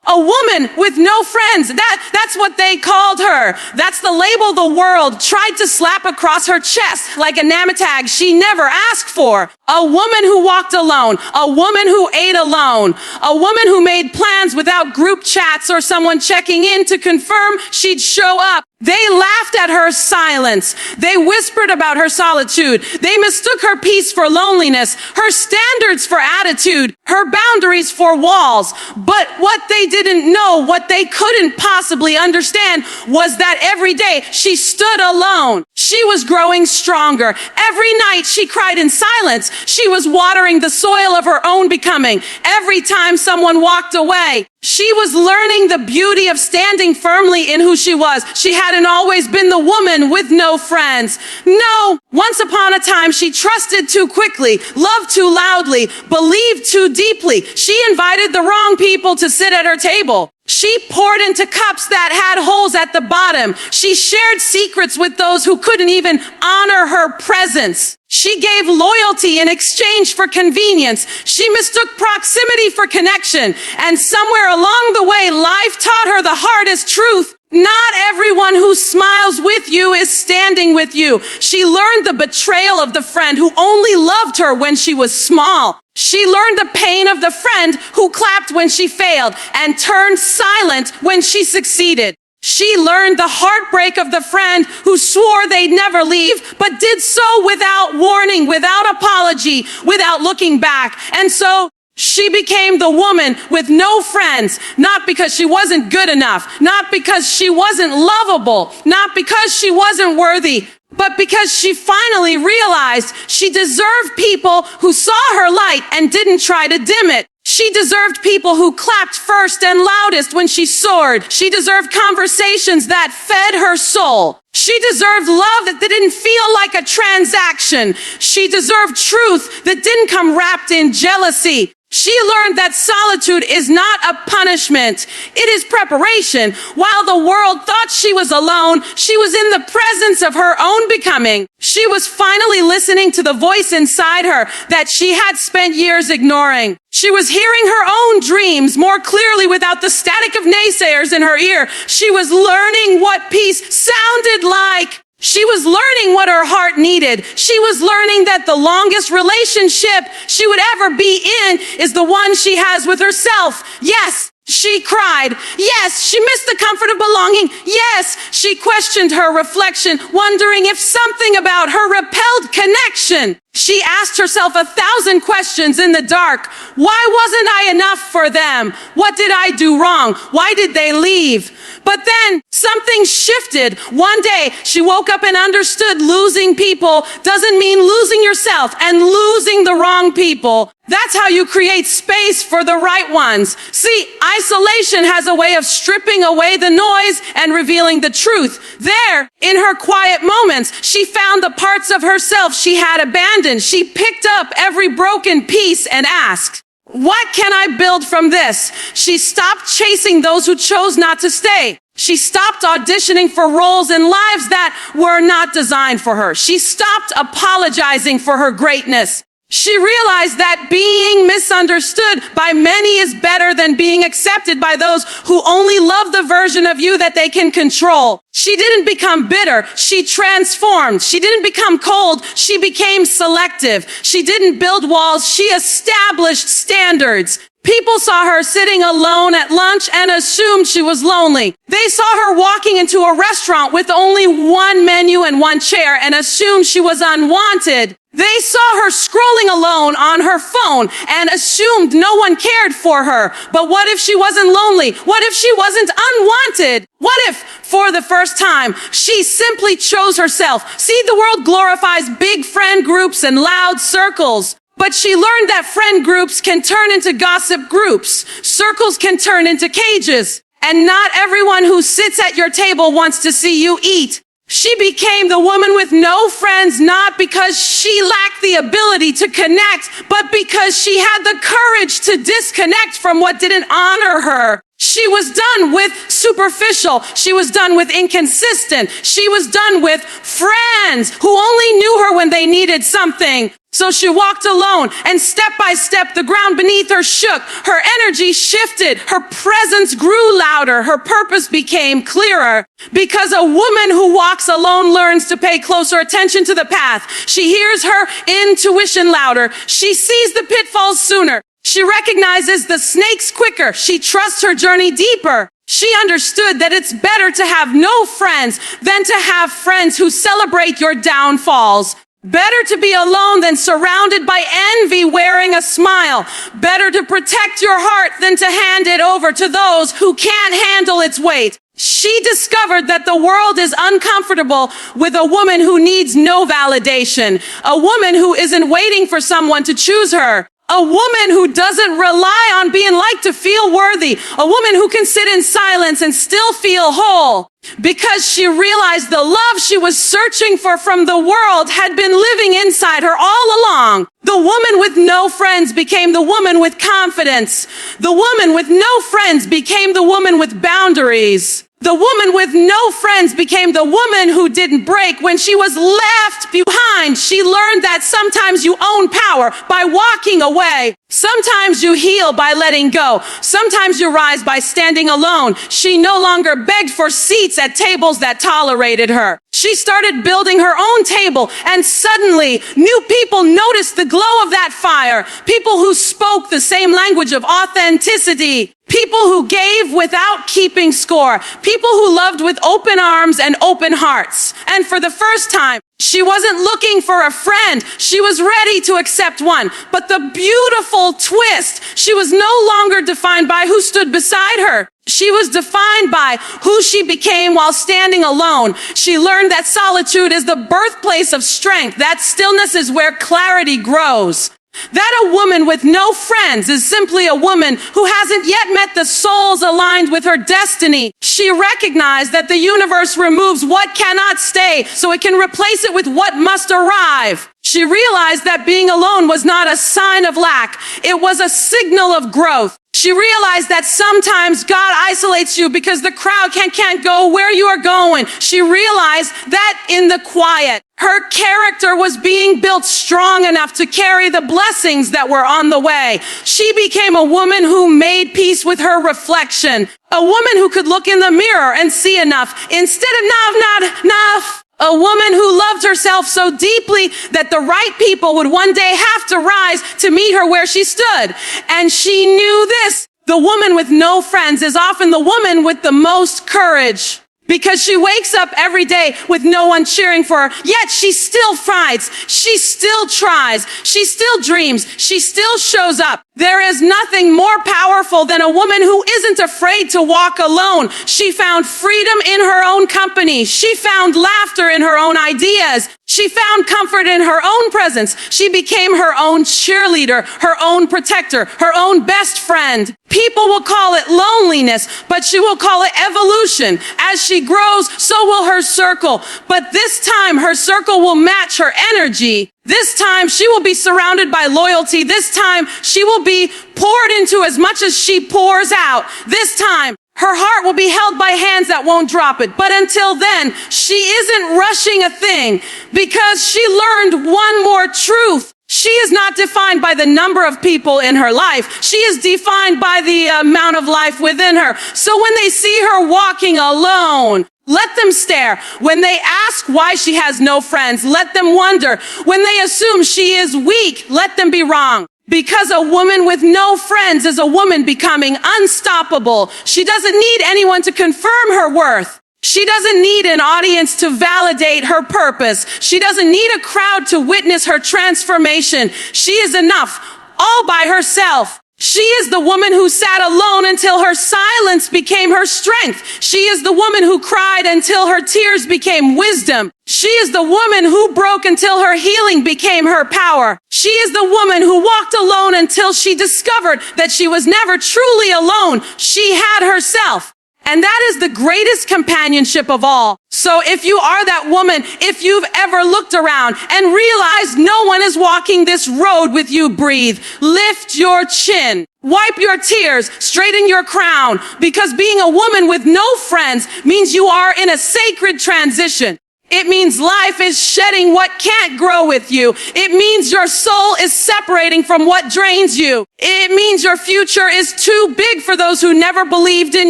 A woman with no friends. That's what they called her. That's the label the world tried to slap across her chest like a name tag she never asked for. A woman who walked alone. A woman who ate alone. A woman who made plans without group chats or someone checking in to confirm she'd show up. They laughed at her silence. They whispered about her solitude. They mistook her peace for loneliness, her standards for attitude, her boundaries for walls. But what they didn't know, what they couldn't possibly understand, was that every day she stood alone. She was growing stronger. Every night she cried in silence. She was watering the soil of her own becoming. Every time someone walked away, she was learning the beauty of standing firmly in who she was. She hadn't always been the woman with no friends. No, once upon a time, she trusted too quickly, loved too loudly, believed too deeply. She invited the wrong people to sit at her table. She poured into cups that had holes at the bottom. She shared secrets with those who couldn't even honor her presence. She gave loyalty in exchange for convenience. She mistook proximity for connection. And somewhere along the way, life taught her the hardest truth. Not everyone who smiles with you is standing with you. She learned the betrayal of the friend who only loved her when she was small. She learned the pain of the friend who clapped when she failed and turned silent when she succeeded. She learned the heartbreak of the friend who swore they'd never leave, but did so without warning, without apology, without looking back. And so she became the woman with no friends, not because she wasn't good enough, not because she wasn't lovable, not because she wasn't worthy, but because she finally realized she deserved people who saw her light and didn't try to dim it. She deserved people who clapped first and loudest when she soared. She deserved conversations that fed her soul. She deserved love that didn't feel like a transaction. She deserved truth that didn't come wrapped in jealousy. She learned that solitude is not a punishment. It is preparation. While the world thought she was alone, she was in the presence of her own becoming. She was finally listening to the voice inside her that she had spent years ignoring. She was hearing her own dreams more clearly without the static of naysayers in her ear. She was learning what peace sounded like. She was learning what her heart needed. She was learning that the longest relationship she would ever be in is the one she has with herself. Yes, she cried. Yes, she missed the comfort of belonging. Yes, she questioned her reflection, wondering if something about her repelled connection. She asked herself 1,000 questions in the dark. Why wasn't I enough for them? What did I do wrong? Why did they leave? But then something shifted. One day she woke up and understood losing people doesn't mean losing yourself and losing the wrong people. That's how you create space for the right ones. See, isolation has a way of stripping away the noise and revealing the truth. There, in her quiet moments, she found the parts of herself she had abandoned. She picked up every broken piece and asked, what can I build from this? She stopped chasing those who chose not to stay. She stopped auditioning for roles in lives that were not designed for her. She stopped apologizing for her greatness. She realized that being misunderstood by many is better than being accepted by those who only love the version of you that they can control. She didn't become bitter. She transformed. She didn't become cold. She became selective. She didn't build walls. She established standards. People saw her sitting alone at lunch and assumed she was lonely. They saw her walking into a restaurant with only one menu and one chair and assumed she was unwanted. They saw her scrolling alone on her phone and assumed no one cared for her. But what if she wasn't lonely? What if she wasn't unwanted? What if, for the first time, she simply chose herself? See, the world glorifies big friend groups and loud circles. But she learned that friend groups can turn into gossip groups. Circles can turn into cages. And not everyone who sits at your table wants to see you eat. She became the woman with no friends, not because she lacked the ability to connect, but because she had the courage to disconnect from what didn't honor her. She was done with superficial. She was done with inconsistent. She was done with friends who only knew her when they needed something. So she walked alone, and step by step, the ground beneath her shook. Her energy shifted. Her presence grew louder. Her purpose became clearer. Because a woman who walks alone learns to pay closer attention to the path. She hears her intuition louder. She sees the pitfalls sooner. She recognizes the snakes quicker. She trusts her journey deeper. She understood that it's better to have no friends than to have friends who celebrate your downfalls. Better to be alone than surrounded by envy wearing a smile. Better to protect your heart than to hand it over to those who can't handle its weight. She discovered that the world is uncomfortable with a woman who needs no validation. A woman who isn't waiting for someone to choose her. A woman who doesn't rely on being liked to feel worthy. A woman who can sit in silence and still feel whole. Because she realized the love she was searching for from the world had been living inside her all along. The woman with no friends became the woman with confidence. The woman with no friends became the woman with boundaries. The woman with no friends became the woman who didn't break when she was left behind. She learned that sometimes you own power by walking away. Sometimes you heal by letting go. Sometimes you rise by standing alone. She no longer begged for seats at tables that tolerated her. She started building her own table, and suddenly new people noticed the glow of that fire. People who spoke the same language of authenticity. People who gave without keeping score. People who loved with open arms and open hearts. And for the first time, she wasn't looking for a friend. She was ready to accept one. But the beautiful twist, she was no longer defined by who stood beside her. She was defined by who she became while standing alone. She learned that solitude is the birthplace of strength. That stillness is where clarity grows. That a woman with no friends is simply a woman who hasn't yet met the souls aligned with her destiny. She recognized that the universe removes what cannot stay so it can replace it with what must arrive. She realized that being alone was not a sign of lack. It was a signal of growth. She realized that sometimes God isolates you because the crowd can't go where you are going. She realized that in the quiet, her character was being built strong enough to carry the blessings that were on the way. She became a woman who made peace with her reflection. A woman who could look in the mirror and see enough instead of not enough. A woman who loved herself so deeply that the right people would one day have to rise to meet her where she stood. And she knew this. The woman with no friends is often the woman with the most courage. Because she wakes up every day with no one cheering for her, yet she still fights, she still tries, she still dreams, she still shows up. There is nothing more powerful than a woman who isn't afraid to walk alone. She found freedom in her own company. She found laughter in her own ideas. She found comfort in her own presence. She became her own cheerleader, her own protector, her own best friend. People will call it loneliness, but she will call it evolution. As she grows, so will her circle. But this time, her circle will match her energy. This time, she will be surrounded by loyalty. This time, she will be poured into as much as she pours out. This time, her heart will be held by hands that won't drop it. But until then, she isn't rushing a thing because she learned one more truth. She is not defined by the number of people in her life. She is defined by the amount of life within her. So when they see her walking alone, let them stare. When they ask why she has no friends, let them wonder. When they assume she is weak, let them be wrong. Because a woman with no friends is a woman becoming unstoppable. She doesn't need anyone to confirm her worth. She doesn't need an audience to validate her purpose. She doesn't need a crowd to witness her transformation. She is enough, all by herself. She is the woman who sat alone until her silence became her strength. She is the woman who cried until her tears became wisdom. She is the woman who broke until her healing became her power. She is the woman who walked alone until she discovered that she was never truly alone. She had herself. And that is the greatest companionship of all. So if you are that woman, if you've ever looked around and realized no one is walking this road with you, breathe. Lift your chin. Wipe your tears, straighten your crown, because being a woman with no friends means you are in a sacred transition. It means life is shedding what can't grow with you. It means your soul is separating from what drains you. It means your future is too big for those who never believed in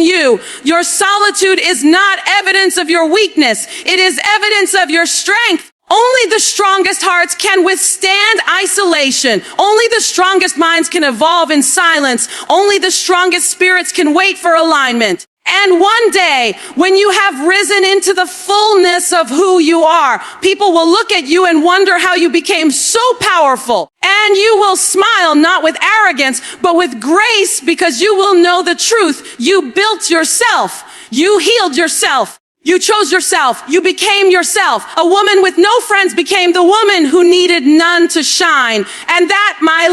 you. Your solitude is not evidence of your weakness. It is evidence of your strength. Only the strongest hearts can withstand isolation. Only the strongest minds can evolve in silence. Only the strongest spirits can wait for alignment. And one day, when you have risen into the fullness of who you are, people will look at you and wonder how you became so powerful. And you will smile not with arrogance, but with grace, because you will know the truth. You built yourself. You healed yourself. You chose yourself. You became yourself. A woman with no friends became the woman who needed none to shine. And that, my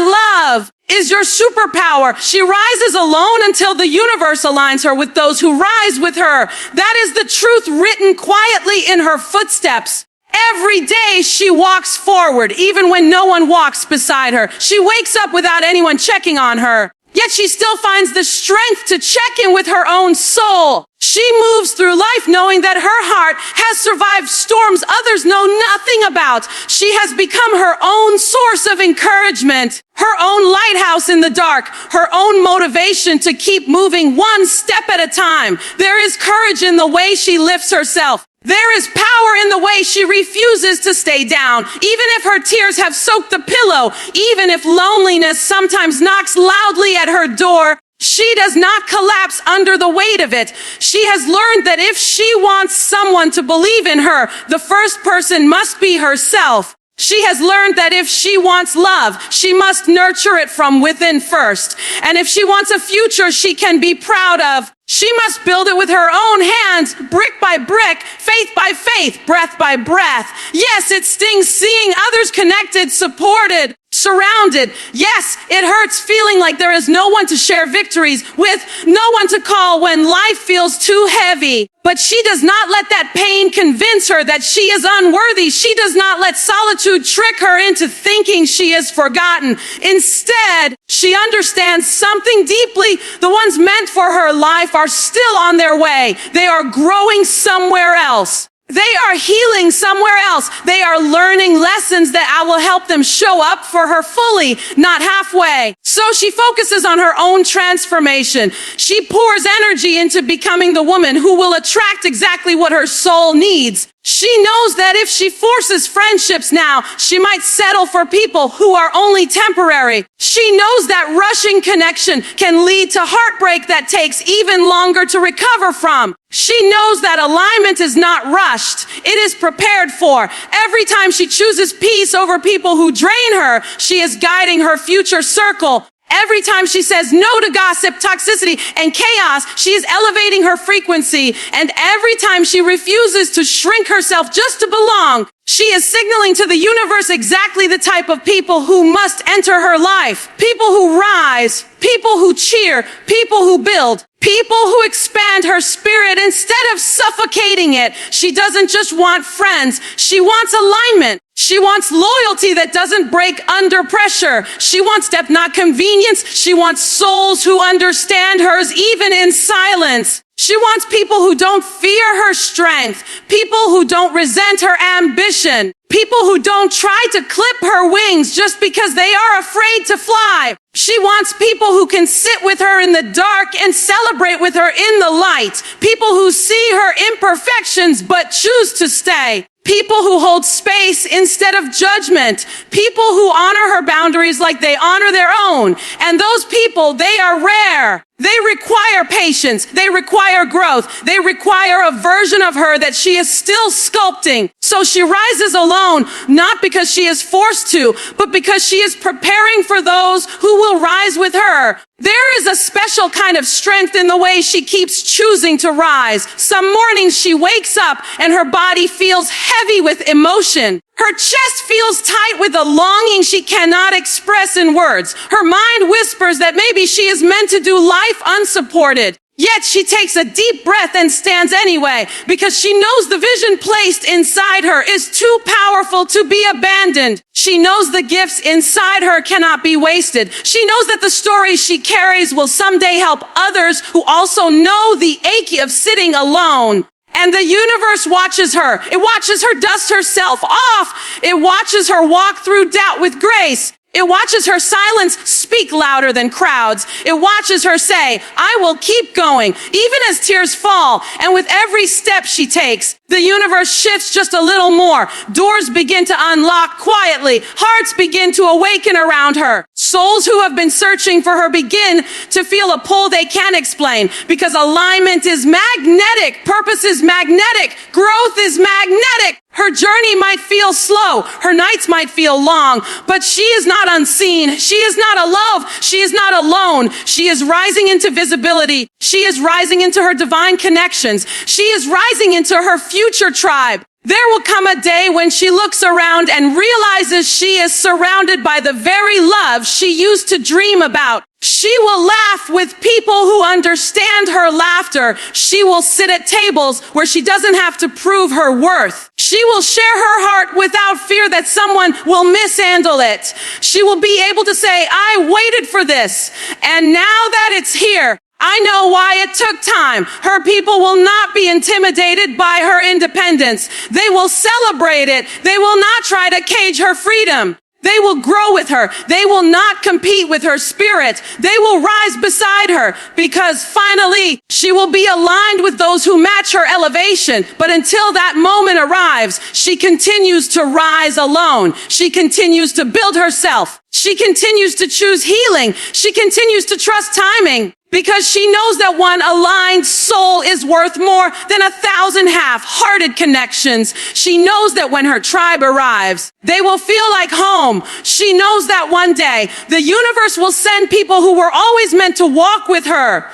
love, is your superpower. She rises alone until the universe aligns her with those who rise with her. That is the truth written quietly in her footsteps. Every day she walks forward, even when no one walks beside her. She wakes up without anyone checking on her. Yet she still finds the strength to check in with her own soul. She moves through life knowing that her heart has survived storms others know nothing about. She has become her own source of encouragement, her own lighthouse in the dark, her own motivation to keep moving one step at a time. There is courage in the way she lifts herself. There is power in the way she refuses to stay down, even if her tears have soaked the pillow, even if loneliness sometimes knocks loudly at her door. She does not collapse under the weight of it. She has learned that if she wants someone to believe in her, the first person must be herself. She has learned that if she wants love, she must nurture it from within first. And if she wants a future she can be proud of, she must build it with her own hands, brick by brick, faith by faith, breath by breath. Yes, it stings seeing others connected, supported, surrounded. Yes, it hurts feeling like there is no one to share victories with, no one to call when life feels too heavy. But she does not let that pain convince her that she is unworthy. She does not let solitude trick her into thinking she is forgotten. Instead, she understands something deeply. The ones meant for her life are still on their way. They are growing somewhere else. They are healing somewhere else. They are learning lessons that will help them show up for her fully, not halfway. So she focuses on her own transformation. She pours energy into becoming the woman who will attract exactly what her soul needs. She knows that if she forces friendships now, she might settle for people who are only temporary. She knows that rushing connection can lead to heartbreak that takes even longer to recover from. She knows that alignment is not rushed. It is prepared for. Every time she chooses peace over people who drain her, she is guiding her future circle. Every time she says no to gossip, toxicity, and chaos, she is elevating her frequency. And every time she refuses to shrink herself just to belong, she is signaling to the universe exactly the type of people who must enter her life. People who rise, people who cheer, people who build, people who expand her spirit instead of suffocating it. She doesn't just want friends, she wants alignment. She wants loyalty that doesn't break under pressure. She wants depth, not convenience. She wants souls who understand hers even in silence. She wants people who don't fear her strength, people who don't resent her ambition, people who don't try to clip her wings just because they are afraid to fly. She wants people who can sit with her in the dark and celebrate with her in the light, people who see her imperfections but choose to stay. People who hold space instead of judgment. People who honor her boundaries like they honor their own. And those people, they are rare. They require patience. They require growth. They require a version of her that she is still sculpting. So she rises alone, not because she is forced to, but because she is preparing for those who will rise with her. There is a special kind of strength in the way she keeps choosing to rise. Some mornings she wakes up and her body feels heavy with emotion. Her chest feels tight with a longing she cannot express in words. Her mind whispers that maybe she is meant to do life unsupported. Yet she takes a deep breath and stands anyway, because she knows the vision placed inside her is too powerful to be abandoned. She knows the gifts inside her cannot be wasted. She knows that the stories she carries will someday help others who also know the ache of sitting alone. And the universe watches her. It watches her dust herself off. It watches her walk through doubt with grace. It watches her silence speak louder than crowds. It watches her say, I will keep going, even as tears fall. And with every step she takes, the universe shifts just a little more. Doors begin to unlock quietly. Hearts begin to awaken around her. Souls who have been searching for her begin to feel a pull they can't explain, because alignment is magnetic. Purpose is magnetic. Growth is magnetic. Her journey might feel slow. Her nights might feel long, but she is not unseen. She is not alone. She is not alone. She is rising into visibility. She is rising into her divine connections. She is rising into her future tribe. There will come a day when she looks around and realizes she is surrounded by the very love she used to dream about. She will laugh with people who understand her laughter. She will sit at tables where she doesn't have to prove her worth. She will share her heart without fear that someone will mishandle it. She will be able to say, I waited for this, and now that it's here, I know why it took time. Her people will not be intimidated by her independence. They will celebrate it. They will not try to cage her freedom. They will grow with her. They will not compete with her spirit. They will rise beside her, because finally she will be aligned with those who match her elevation. But until that moment arrives, she continues to rise alone. She continues to build herself. She continues to choose healing. She continues to trust timing, because she knows that one aligned soul is worth more than 1,000 half-hearted connections. She knows that when her tribe arrives, they will feel like home. She knows that one day the universe will send people who were always meant to walk with her.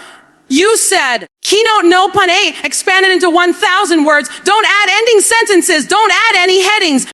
You said, keynote no pun 8, expanded into 1,000 words. Don't add ending sentences. Don't add any headings.